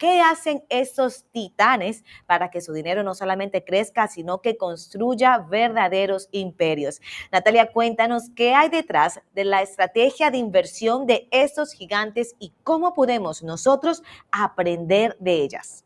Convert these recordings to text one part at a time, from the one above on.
¿Qué hacen estos titanes para que su dinero no solamente crezca, sino que construya verdaderos imperios? Natalia, cuéntanos qué hay detrás de la estrategia de inversión de estos gigantes y cómo podemos nosotros aprender de ellas.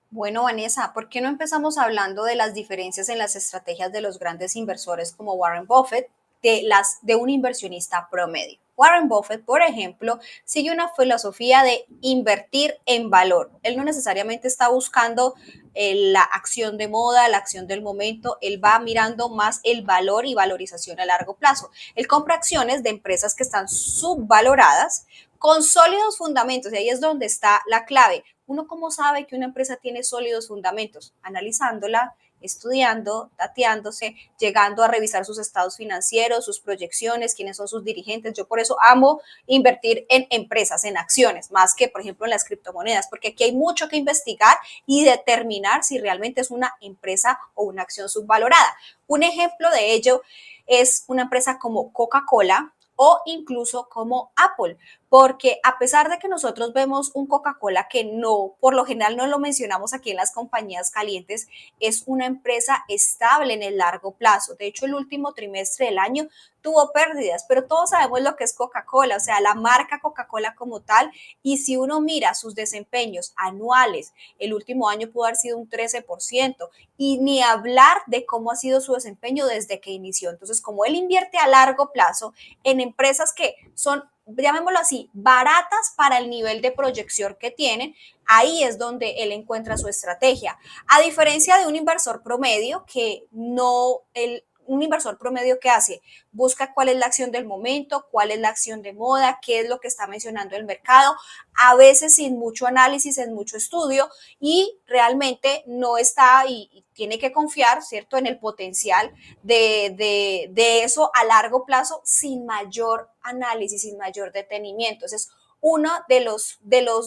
Bueno, Vanessa, ¿por qué no empezamos hablando de las diferencias en las estrategias de los grandes inversores como Warren Buffett de un inversionista promedio? Warren Buffett, por ejemplo, sigue una filosofía de invertir en valor. Él no necesariamente está buscando la acción de moda, la acción del momento, él va mirando más el valor y valorización a largo plazo. Él compra acciones de empresas que están subvaloradas con sólidos fundamentos, y ahí es donde está la clave. ¿Uno cómo sabe que una empresa tiene sólidos fundamentos? Analizándola, estudiando, dateándose, llegando a revisar sus estados financieros, sus proyecciones, quiénes son sus dirigentes. Yo por eso amo invertir en empresas, en acciones, más que, por ejemplo, en las criptomonedas, porque aquí hay mucho que investigar y determinar si realmente es una empresa o una acción subvalorada. Un ejemplo de ello es una empresa como Coca-Cola o incluso como Apple, porque a pesar de que nosotros vemos un Coca-Cola que no, por lo general no lo mencionamos aquí en las compañías calientes, es una empresa estable en el largo plazo. De hecho, el último trimestre del año tuvo pérdidas, pero todos sabemos lo que es Coca-Cola, o sea, la marca Coca-Cola como tal, y si uno mira sus desempeños anuales, el último año pudo haber sido un 13%, y ni hablar de cómo ha sido su desempeño desde que inició. Entonces, como él invierte a largo plazo en empresas que son, llamémoslo así, baratas para el nivel de proyección que tienen, ahí es donde él encuentra su estrategia. A diferencia de un inversor promedio que no, un inversor promedio que hace, busca cuál es la acción del momento, cuál es la acción de moda, qué es lo que está mencionando el mercado, a veces sin mucho análisis, sin mucho estudio, y realmente no está y tiene que confiar, ¿cierto?, en el potencial de eso a largo plazo sin mayor análisis, sin mayor detenimiento. Entonces, uno de los,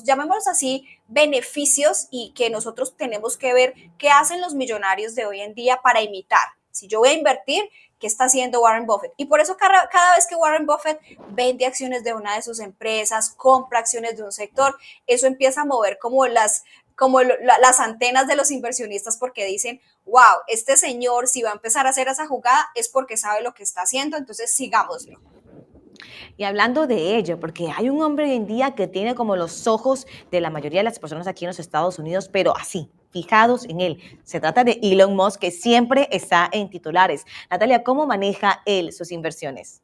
llamémoslos así, beneficios y que nosotros tenemos que ver qué hacen los millonarios de hoy en día para imitar. Si yo voy a invertir, ¿qué está haciendo Warren Buffett? Y por eso cada vez que Warren Buffett vende acciones de una de sus empresas, compra acciones de un sector, eso empieza a mover como las antenas de los inversionistas, porque dicen, wow, este señor si va a empezar a hacer esa jugada es porque sabe lo que está haciendo, entonces sigámoslo. Y hablando de ello, porque hay un hombre hoy en día que tiene como los ojos de la mayoría de las personas aquí en los Estados Unidos, pero así, fijados en él. Se trata de Elon Musk, que siempre está en titulares. Natalia, ¿cómo maneja él sus inversiones?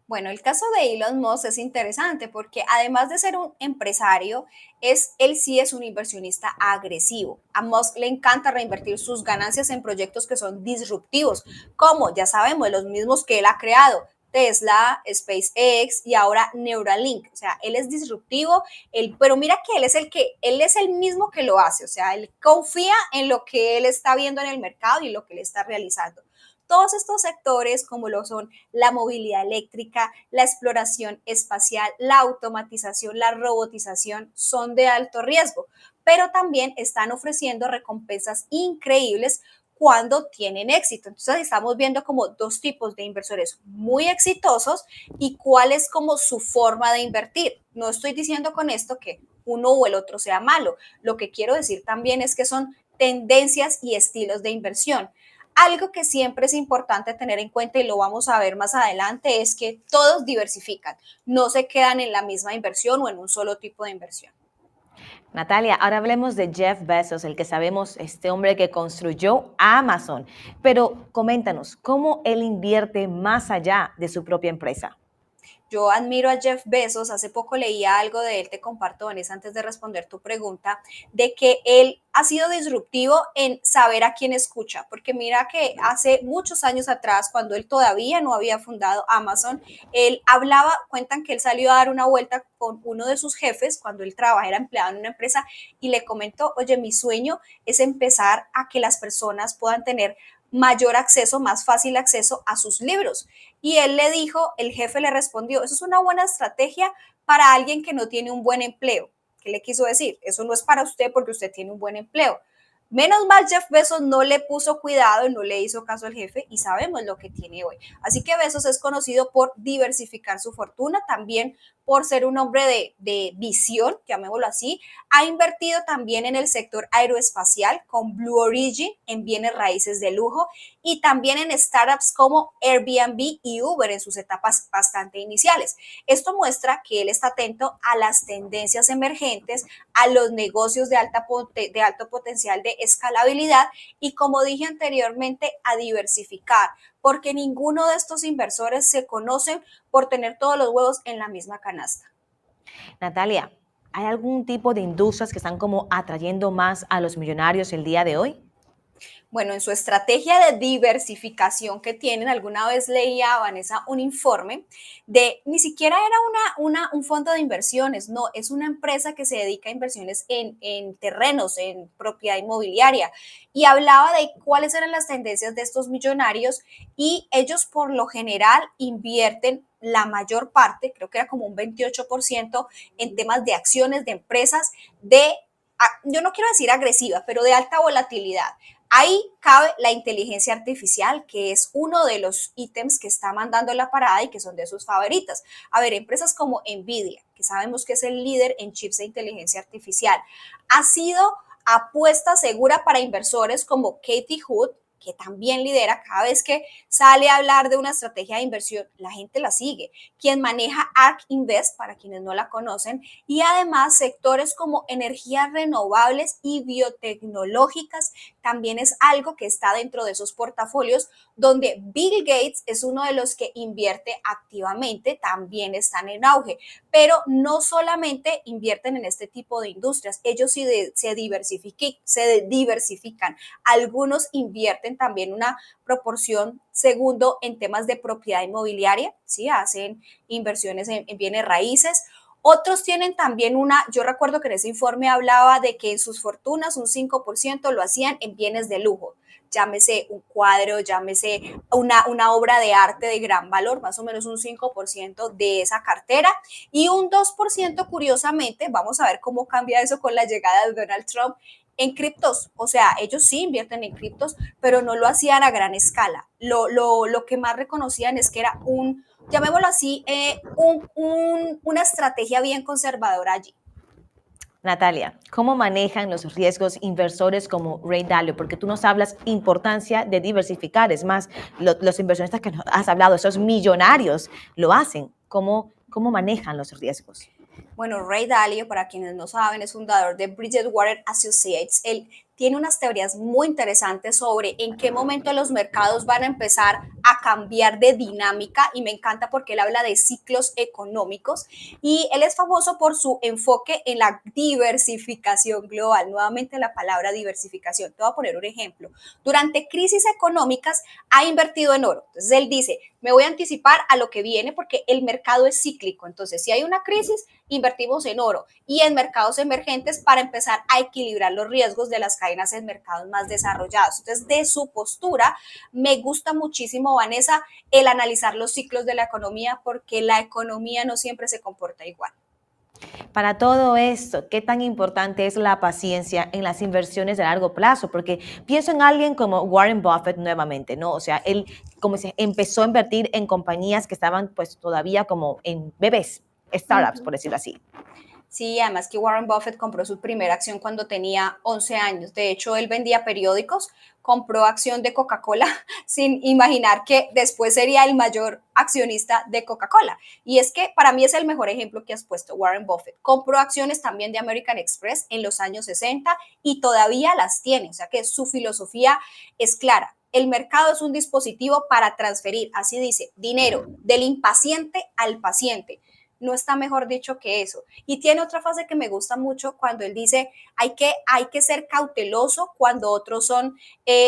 Bueno, el caso de Elon Musk es interesante porque además de ser un empresario, él sí es un inversionista agresivo. A Musk le encanta reinvertir sus ganancias en proyectos que son disruptivos, como ya sabemos, los mismos que él ha creado. Tesla, SpaceX y ahora Neuralink. O sea, él es disruptivo, pero mira que él es el mismo que lo hace. O sea, él confía en lo que él está viendo en el mercado y lo que él está realizando. Todos estos sectores, como lo son la movilidad eléctrica, la exploración espacial, la automatización, la robotización, son de alto riesgo, pero también están ofreciendo recompensas increíbles cuando tienen éxito. Entonces estamos viendo como dos tipos de inversores muy exitosos y cuál es como su forma de invertir. No estoy diciendo con esto que uno o el otro sea malo. Lo que quiero decir también es que son tendencias y estilos de inversión. Algo que siempre es importante tener en cuenta y lo vamos a ver más adelante es que todos diversifican, no se quedan en la misma inversión o en un solo tipo de inversión. Natalia, ahora hablemos de Jeff Bezos, el que sabemos, este hombre que construyó Amazon. Pero coméntanos, ¿cómo él invierte más allá de su propia empresa? Yo admiro a Jeff Bezos, hace poco leía algo de él, te comparto, Vanessa, antes de responder tu pregunta, de que él ha sido disruptivo en saber a quién escucha, porque mira que hace muchos años atrás, cuando él todavía no había fundado Amazon, él hablaba, cuentan que él salió a dar una vuelta con uno de sus jefes cuando él trabajaba, era empleado en una empresa, y le comentó, oye, mi sueño es empezar a que las personas puedan tener mayor acceso, más fácil acceso a sus libros. Y él le dijo, el jefe le respondió, eso es una buena estrategia para alguien que no tiene un buen empleo. ¿Qué le quiso decir? Eso no es para usted porque usted tiene un buen empleo. Menos mal Jeff Bezos no le puso cuidado y no le hizo caso al jefe y sabemos lo que tiene hoy. Así que Bezos es conocido por diversificar su fortuna, también por ser un hombre de visión, llamémoslo así. Ha invertido también en el sector aeroespacial con Blue Origin, en bienes raíces de lujo y también en startups como Airbnb y Uber en sus etapas bastante iniciales. Esto muestra que él está atento a las tendencias emergentes, a los negocios de alto potencial de escalabilidad y, como dije anteriormente, a diversificar, porque ninguno de estos inversores se conocen por tener todos los huevos en la misma canasta. Natalia, ¿hay algún tipo de industrias que están como atrayendo más a los millonarios el día de hoy? Bueno, en su estrategia de diversificación que tienen, alguna vez leía, Vanessa, un informe de, ni siquiera era un fondo de inversiones, no, es una empresa que se dedica a inversiones en terrenos, en propiedad inmobiliaria, y hablaba de cuáles eran las tendencias de estos millonarios y ellos por lo general invierten la mayor parte, creo que era como un 28%, en temas de acciones de empresas yo no quiero decir agresivas, pero de alta volatilidad. Ahí cabe la inteligencia artificial, que es uno de los ítems que está mandando la parada y que son de sus favoritas. A ver, empresas como Nvidia, que sabemos que es el líder en chips de inteligencia artificial, ha sido apuesta segura para inversores como Katie Hood, que también lidera. Cada vez que sale a hablar de una estrategia de inversión, la gente la sigue. Quien maneja ARK Invest, para quienes no la conocen, y además sectores como energías renovables y biotecnológicas también es algo que está dentro de esos portafolios, donde Bill Gates es uno de los que invierte activamente, también están en auge, pero no solamente invierten en este tipo de industrias, ellos sí se diversifican. Algunos invierten también una proporción segundo en temas de propiedad inmobiliaria, ¿sí? Hacen inversiones en bienes raíces. Otros tienen también yo recuerdo que en ese informe hablaba de que en sus fortunas un 5% lo hacían en bienes de lujo, llámese un cuadro, llámese una obra de arte de gran valor, más o menos un 5% de esa cartera, y un 2%, curiosamente, vamos a ver cómo cambia eso con la llegada de Donald Trump, en criptos. O sea, ellos sí invierten en criptos, pero no lo hacían a gran escala. Lo que más reconocían es que era llamémoslo así, una estrategia bien conservadora allí. Natalia, ¿cómo manejan los riesgos inversores como Ray Dalio? Porque tú nos hablas importancia de diversificar. Es más, los inversionistas que nos has hablado, esos millonarios, lo hacen. ¿Cómo manejan los riesgos? Bueno, Ray Dalio, para quienes no saben, es fundador de Bridgewater Associates. Él tiene unas teorías muy interesantes sobre en qué momento los mercados van a empezar a cambiar de dinámica, y me encanta porque él habla de ciclos económicos y él es famoso por su enfoque en la diversificación global. Nuevamente la palabra diversificación. Te voy a poner un ejemplo. Durante crisis económicas ha invertido en oro. Entonces él dice, me voy a anticipar a lo que viene porque el mercado es cíclico. Entonces, si hay una crisis, invertimos en oro y en mercados emergentes para empezar a equilibrar los riesgos de las cadenas en mercados más desarrollados. Entonces, de su postura, me gusta muchísimo, Vanessa, el analizar los ciclos de la economía, porque la economía no siempre se comporta igual. Para todo esto, ¿qué tan importante es la paciencia en las inversiones de largo plazo? Porque pienso en alguien como Warren Buffett nuevamente, ¿no? O sea, él como se empezó a invertir en compañías que estaban pues todavía como en bebés, startups, por decirlo así. Sí, además que Warren Buffett compró su primera acción cuando tenía 11 años. De hecho, él vendía periódicos, compró acción de Coca-Cola sin imaginar que después sería el mayor accionista de Coca-Cola. Y es que para mí es el mejor ejemplo que has puesto, Warren Buffett. Compró acciones también de American Express en los años 60 y todavía las tiene. O sea que su filosofía es clara. El mercado es un dispositivo para transferir, así dice, dinero del impaciente al paciente. No está mejor dicho que eso. Y tiene otra frase que me gusta mucho cuando él dice, hay que ser cauteloso cuando otros son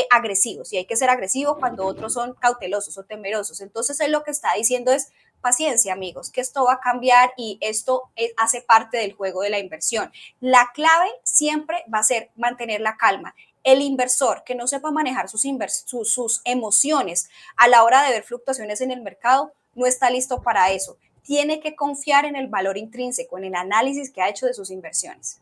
agresivos, y hay que ser agresivo cuando otros son cautelosos o temerosos. Entonces él lo que está diciendo es, paciencia, amigos, que esto va a cambiar y esto hace parte del juego de la inversión. La clave siempre va a ser mantener la calma. El inversor que no sepa manejar sus emociones a la hora de ver fluctuaciones en el mercado no está listo para eso. Tiene que confiar en el valor intrínseco, en el análisis que ha hecho de sus inversiones.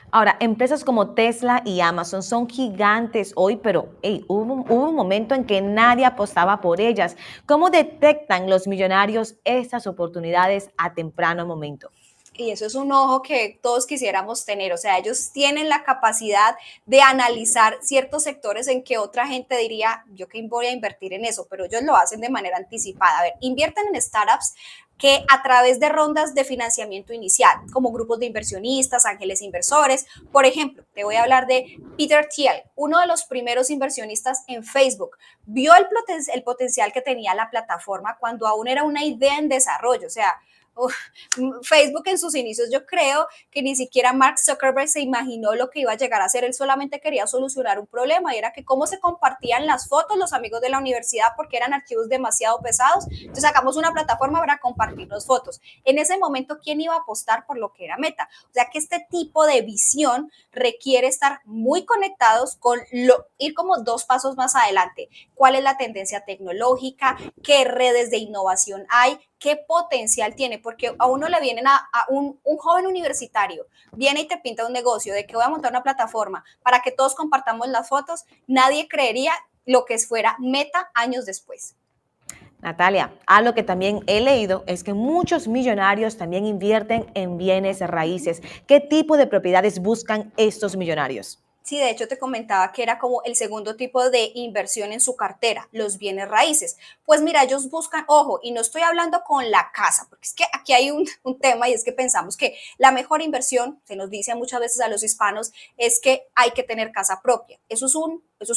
Ahora, empresas como Tesla y Amazon son gigantes hoy, pero hey, hubo un momento en que nadie apostaba por ellas. ¿Cómo detectan los millonarios estas oportunidades a temprano momento? Y eso es un ojo que todos quisiéramos tener, o sea, ellos tienen la capacidad de analizar ciertos sectores en que otra gente diría, yo que voy a invertir en eso, pero ellos lo hacen de manera anticipada. A ver, invierten en startups que a través de rondas de financiamiento inicial, como grupos de inversionistas, ángeles inversores. Por ejemplo, te voy a hablar de Peter Thiel, uno de los primeros inversionistas en Facebook. Vio el potencial que tenía la plataforma cuando aún era una idea en desarrollo, o sea, Facebook en sus inicios, yo creo que ni siquiera Mark Zuckerberg se imaginó lo que iba a llegar a ser. Él solamente quería solucionar un problema y era que cómo se compartían las fotos los amigos de la universidad porque eran archivos demasiado pesados. Entonces sacamos una plataforma para compartir las fotos. En ese momento, ¿quién iba a apostar por lo que era Meta? O sea que este tipo de visión requiere estar muy conectados con ir como dos pasos más adelante. ¿Cuál es la tendencia tecnológica? ¿Qué redes de innovación hay? ¿Qué potencial tiene? Porque a uno le vienen a un joven universitario, viene y te pinta un negocio de que voy a montar una plataforma para que todos compartamos las fotos, nadie creería lo que fuera Meta años después. Natalia, algo que también he leído es que muchos millonarios también invierten en bienes raíces. ¿Qué tipo de propiedades buscan estos millonarios? Sí, de hecho te comentaba que era como el segundo tipo de inversión en su cartera, los bienes raíces. Pues mira, ellos buscan, ojo, y no estoy hablando con la casa, porque es que aquí hay un tema y es que pensamos que la mejor inversión, se nos dice muchas veces a los hispanos, es que hay que tener casa propia. Eso es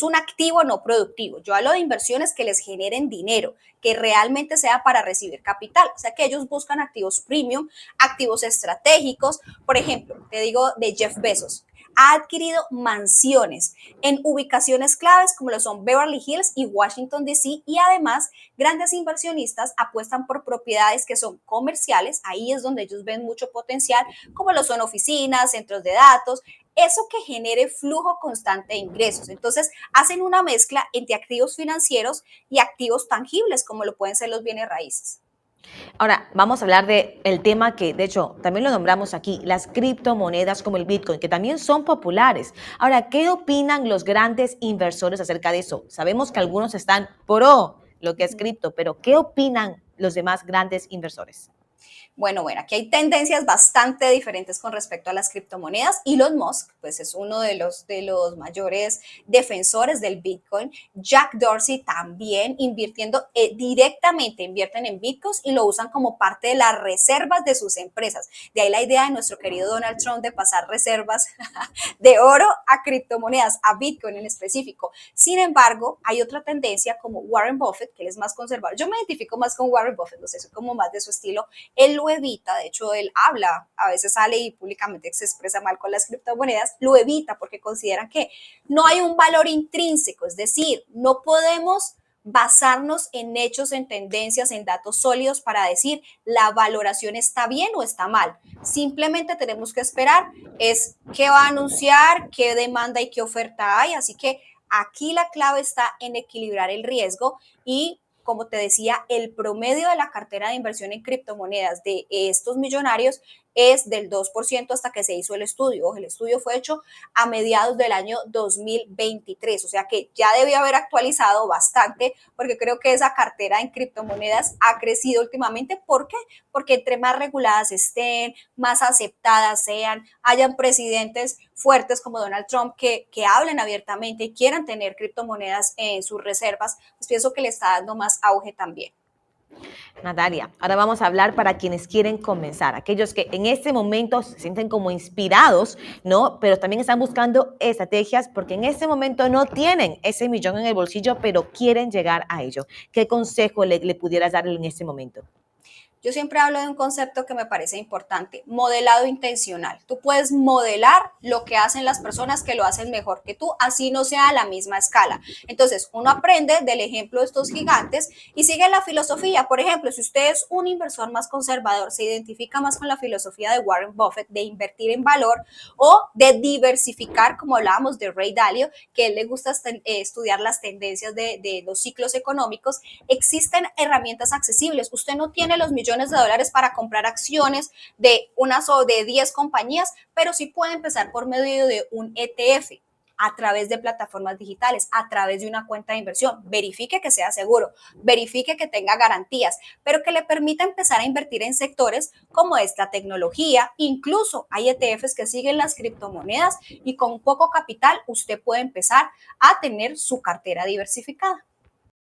un activo no productivo. Yo hablo de inversiones que les generen dinero, que realmente sea para recibir capital. O sea, que ellos buscan activos premium, activos estratégicos. Por ejemplo, te digo de Jeff Bezos, ha adquirido mansiones en ubicaciones claves como lo son Beverly Hills y Washington, D.C. y además grandes inversionistas apuestan por propiedades que son comerciales, ahí es donde ellos ven mucho potencial, como lo son oficinas, centros de datos, eso que genere flujo constante de ingresos. Entonces, hacen una mezcla entre activos financieros y activos tangibles, como lo pueden ser los bienes raíces. Ahora, vamos a hablar del tema que, de hecho, también lo nombramos aquí, las criptomonedas como el Bitcoin, que también son populares. Ahora, ¿qué opinan los grandes inversores acerca de eso? Sabemos que algunos están pro lo que es cripto, pero ¿qué opinan los demás grandes inversores? Bueno, aquí hay tendencias bastante diferentes con respecto a las criptomonedas. Elon Musk, pues es uno de los mayores defensores del Bitcoin. Jack Dorsey también invirtiendo directamente, invierten en Bitcoins y lo usan como parte de las reservas de sus empresas. De ahí la idea de nuestro querido Donald Trump de pasar reservas de oro a criptomonedas, a Bitcoin en específico. Sin embargo, hay otra tendencia como Warren Buffett, que él es más conservador. Yo me identifico más con Warren Buffett, no sé, soy como más de su estilo. Él lo evita, de hecho, él habla, a veces sale y públicamente se expresa mal con las criptomonedas, lo evita porque consideran que no hay un valor intrínseco, es decir, no podemos basarnos en hechos, en tendencias, en datos sólidos para decir la valoración está bien o está mal. Simplemente tenemos que esperar es qué va a anunciar, qué demanda y qué oferta hay. Así que aquí la clave está en equilibrar el riesgo y como te decía, el promedio de la cartera de inversión en criptomonedas de estos millonarios es del 2% hasta que se hizo el estudio. El estudio fue hecho a mediados del año 2023, o sea que ya debió haber actualizado bastante porque creo que esa cartera en criptomonedas ha crecido últimamente. ¿Por qué? Porque entre más reguladas estén, más aceptadas sean, hayan presidentes fuertes como Donald Trump que hablen abiertamente y quieran tener criptomonedas en sus reservas, pues pienso que le está dando más auge también. Natalia, ahora vamos a hablar para quienes quieren comenzar, aquellos que en este momento se sienten como inspirados, ¿no? Pero también están buscando estrategias porque en este momento no tienen ese millón en el bolsillo, pero quieren llegar a ello. ¿Qué consejo le pudieras dar en este momento? Yo siempre hablo de un concepto que me parece importante, modelado intencional. Tú puedes modelar lo que hacen las personas que lo hacen mejor que tú, así no sea a la misma escala. Entonces, uno aprende del ejemplo de estos gigantes y sigue la filosofía. Por ejemplo, si usted es un inversor más conservador, se identifica más con la filosofía de Warren Buffett de invertir en valor o de diversificar, como hablábamos de Ray Dalio, que a él le gusta estudiar las tendencias de los ciclos económicos, existen herramientas accesibles. Usted no tiene los millones millones de dólares para comprar acciones de unas o de 10 compañías, pero sí puede empezar por medio de un ETF a través de plataformas digitales, a través de una cuenta de inversión. Verifique que sea seguro, verifique que tenga garantías, pero que le permita empezar a invertir en sectores como es la tecnología. Incluso hay ETFs que siguen las criptomonedas y con poco capital usted puede empezar a tener su cartera diversificada.